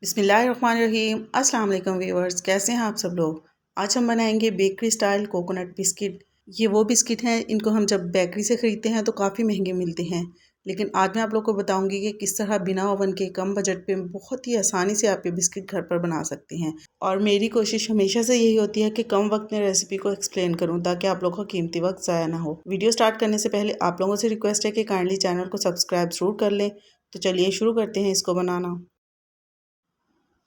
बिस्मिल्लाहिर्रहमानिर्रहीम। अस्सलाम वालेकुम व्यूअर्स, कैसे हैं आप सब लोग। आज हम बनाएंगे बेकरी स्टाइल कोकोनट बिस्किट। ये वो बिस्किट हैं, इनको हम जब बेकरी से ख़रीदते हैं तो काफ़ी महंगे मिलते हैं, लेकिन आज मैं आप लोग को बताऊंगी कि किस तरह बिना ओवन के कम बजट पे बहुत ही आसानी से आप ये बिस्किट घर पर बना सकते हैं। और मेरी कोशिश हमेशा से यही होती है कि कम वक्त में रेसिपी को एक्सप्लेन करूँ ताकि आप लोगों का कीमती वक्त ज़ाया ना हो। वीडियो स्टार्ट करने से पहले आप लोगों से रिक्वेस्ट है कि काइंडली चैनल को सब्सक्राइब ज़रूर कर लें। तो चलिए शुरू करते हैं इसको बनाना।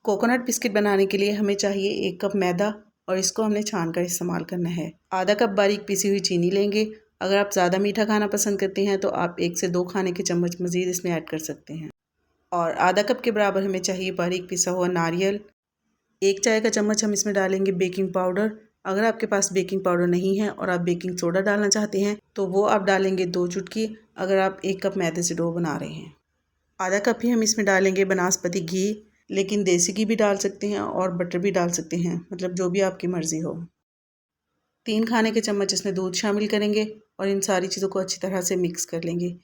कोकोनट बिस्किट बनाने के लिए हमें चाहिए 1 कप मैदा और इसको हमने छान कर इस्तेमाल करना है। आधा कप बारीक पिसी हुई चीनी लेंगे। अगर आप ज़्यादा मीठा खाना पसंद करते हैं तो आप 1 से 2 खाने के चम्मच मज़ीद इसमें ऐड कर सकते हैं। और आधा कप के बराबर हमें चाहिए बारीक पिसा हुआ नारियल। 1 चाय का चम्मच हम इसमें डालेंगे बेकिंग पाउडर। अगर आपके पास बेकिंग पाउडर नहीं है और आप बेकिंग सोडा डालना चाहते हैं तो वो आप डालेंगे 2 चुटकी, अगर आप 1 कप मैदे से डो बना रहे हैं। आधा कप ही हम इसमें डालेंगे बनास्पति घी, लेकिन देसी घी भी डाल सकते हैं और बटर भी डाल सकते हैं, मतलब जो भी आपकी मर्ज़ी हो। 3 खाने के चम्मच इसमें दूध शामिल करेंगे और इन सारी चीज़ों को अच्छी तरह से मिक्स कर लेंगे।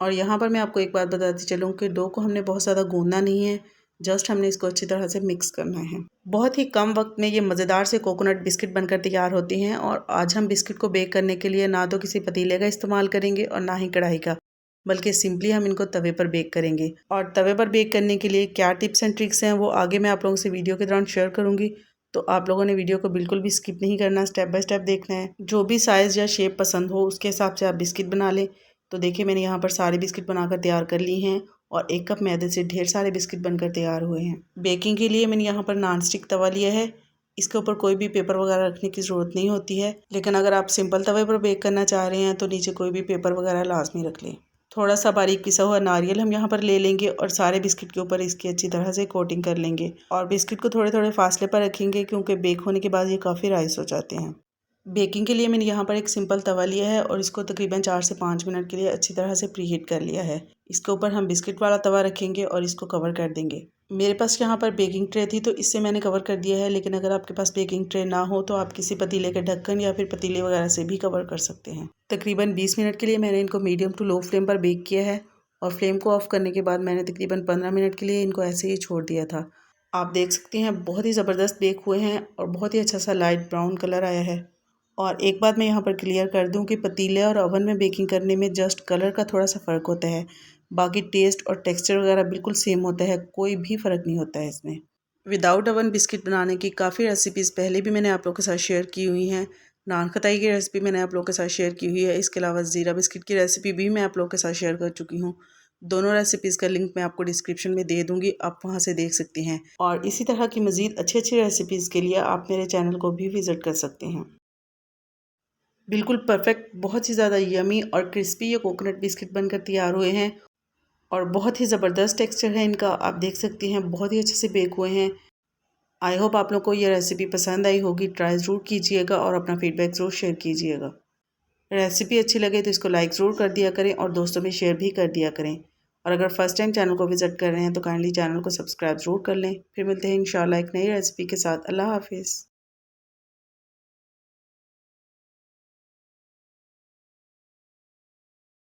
और यहाँ पर मैं आपको एक बात बताती चलूँ कि डो को हमने बहुत ज़्यादा गूंदना नहीं है, जस्ट हमने इसको अच्छी तरह से मिक्स करना है। बहुत ही कम वक्त में ये मज़ेदार से कोकोनट बिस्किट बनकर तैयार होते हैं। और आज हम बिस्किट को बेक करने के लिए ना तो किसी पतीले का इस्तेमाल करेंगे और ना ही कढ़ाई का, बल्कि सिंपली हम इनको तवे पर बेक करेंगे। और तवे पर बेक करने के लिए क्या टिप्स एंड ट्रिक्स हैं वो आगे मैं आप लोगों से वीडियो के दौरान शेयर करूँगी, तो आप लोगों ने वीडियो को बिल्कुल भी स्किप नहीं करना, स्टेप बाय स्टेप देखना है। जो भी साइज़ या शेप पसंद हो उसके हिसाब से आप बिस्किट बना लें। तो देखिए मैंने यहाँ पर सारे बिस्किट बनाकर तैयार कर ली हैं और 1 कप मैदे से ढेर सारे बिस्किट बनकर तैयार हुए हैं। बेकिंग के लिए मैंने यहाँ पर नॉन स्टिक तवा लिया है। इसके ऊपर कोई भी पेपर वगैरह रखने की ज़रूरत नहीं होती है, लेकिन अगर आप सिंपल तवे पर बेक करना चाह रहे हैं तो नीचे कोई भी पेपर वगैरह लाजमी रख लें। थोड़ा सा बारीक पिसा हुआ नारियल हम यहाँ पर ले लेंगे और सारे बिस्किट के ऊपर इसकी अच्छी तरह से कोटिंग कर लेंगे। और बिस्किट को थोड़े थोड़े फासले पर रखेंगे क्योंकि बेक होने के बाद ये काफ़ी राइस हो जाते हैं। बेकिंग के लिए मैंने यहाँ पर एक सिंपल तवा लिया है और इसको तकरीबन 4 से 5 मिनट के लिए अच्छी तरह से प्रीहीट कर लिया है। इसके ऊपर हम बिस्किट वाला तवा रखेंगे और इसको कवर कर देंगे। मेरे पास यहाँ पर बेकिंग ट्रे थी तो इससे मैंने कवर कर दिया है, लेकिन अगर आपके पास बेकिंग ट्रे ना हो तो आप किसी पतीले के ढक्कन या फिर पतीले वगैरह से भी कवर कर सकते हैं। तकरीबन 20 मिनट के लिए मैंने इनको मीडियम टू लो फ्लेम पर बेक किया है और फ्लेम को ऑफ करने के बाद मैंने तकरीबन 15 मिनट के लिए इनको ऐसे ही छोड़ दिया था। आप देख सकते हैं बहुत ही ज़बरदस्त बेक हुए हैं और बहुत ही अच्छा सा लाइट ब्राउन कलर आया है। और एक बात मैं यहाँ पर क्लियर कर दूँ कि पतीले और ओवन में बेकिंग करने में जस्ट कलर का थोड़ा सा फ़र्क होता है, बाकी टेस्ट और टेक्सचर वगैरह बिल्कुल सेम होता है, कोई भी फ़र्क नहीं होता है इसमें। विदाउट ओवन बिस्किट बनाने की काफ़ी रेसिपीज़ पहले भी मैंने आप लोगों के साथ शेयर की हुई हैं। नान खताई की रेसिपी मैंने आप लोगों के साथ शेयर की हुई है। इसके अलावा ज़ीरा बिस्किट की रेसिपी भी मैं आप लोगों के साथ शेयर कर चुकी हूँ। दोनों रेसिपीज़ का लिंक मैं आपको डिस्क्रिप्शन में दे दूँगी, आप वहाँ से देख सकते हैं। और इसी तरह की मज़ीद अच्छी अच्छी रेसिपीज़ के लिए आप मेरे चैनल को भी विज़िट कर सकते हैं। बिल्कुल परफेक्ट, बहुत ही ज़्यादा यमी और क्रिस्पी ये कोकोनट बिस्किट बनकर तैयार हुए हैं और बहुत ही ज़बरदस्त टेक्सचर है इनका, आप देख सकते हैं बहुत ही अच्छे से बेक हुए हैं। आई होप आप लोग को ये रेसिपी पसंद आई होगी। ट्राई ज़रूर कीजिएगा और अपना फीडबैक ज़रूर शेयर कीजिएगा। रेसिपी अच्छी लगे तो इसको लाइक ज़रूर कर दिया करें और दोस्तों में शेयर भी कर दिया करें। और अगर फर्स्ट टाइम चैनल को विज़िट कर रहे हैं तो काइंडली चैनल को सब्सक्राइब ज़रूर कर लें। फिर मिलते हैं इंशाल्लाह एक नई रेसिपी के साथ। अल्लाह हाफिज़।